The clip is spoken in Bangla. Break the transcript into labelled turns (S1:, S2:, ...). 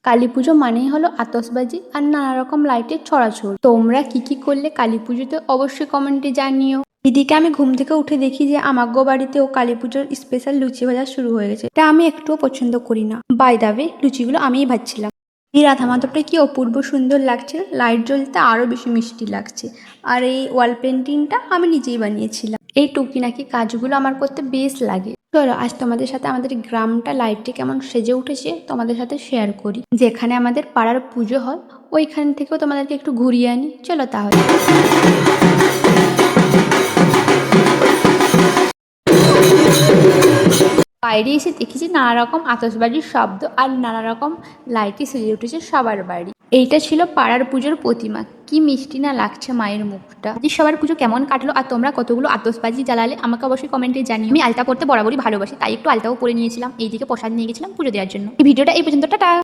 S1: কালী পুজো মানেই হলো আতশবাজি আর নানা রকম লাইটের ছড়াছড়ি। তোমরা কি কি করলে কালী পুজোতে অবশ্যই কমেন্টে জানিও। এদিকে আমি ঘুম থেকে উঠে দেখি যে আমাগো বাড়িতেও কালী পুজোর স্পেশাল লুচি ভাজা শুরু হয়ে গেছে। এটা আমি একটুও পছন্দ করি না। বাই দা ওয়ে, লুচিগুলো আমিই ভাজছিলাম। এই রাধা মাধবটা কি অপূর্ব সুন্দর লাগছে, লাইট জ্বলতে আরো বেশি মিষ্টি লাগছে। আর এই ওয়াল পেন্টিংটা আমি নিজেই বানিয়েছিলাম। এই টুকিনাকি কাজগুলো আমার করতে বেশ লাগে। চলো আজ তোমাদের সাথে আমাদের গ্রামটা লাইটে কেমন সেজে উঠেছে তোমাদের সাথে শেয়ার করি। যেখানে আমাদের পাড়ার পুজো হয় ওইখান থেকেও তোমাদেরকে একটু ঘুরিয়ে আনি। চলো তাহলে। বাইরে এসে দেখেছি নানা রকম আতশবাজির শব্দ আর নানা রকম লাইটে সেজে উঠেছে সবার বাড়ি। এইটা ছিল পাড়ার পুজোর প্রতিমা। কি মিষ্টি না লাগছে মায়ের মুখটা। আজ সবার পুজো কেমন কাটলো আর তোমরা কতগুলো আতশবাজি জ্বালালে আমাকে অবশ্যই কমেন্টে জানিও। আমি আলতা পড়তে বরাবরই ভালোবাসি, তাই একটু আলতাও পরে নিয়েছিলাম। এইদিকে প্রসাদ নিয়ে গেছিলাম পুজো দেওয়ার জন্য। এই ভিডিওটা এই পর্যন্ত, টাটা।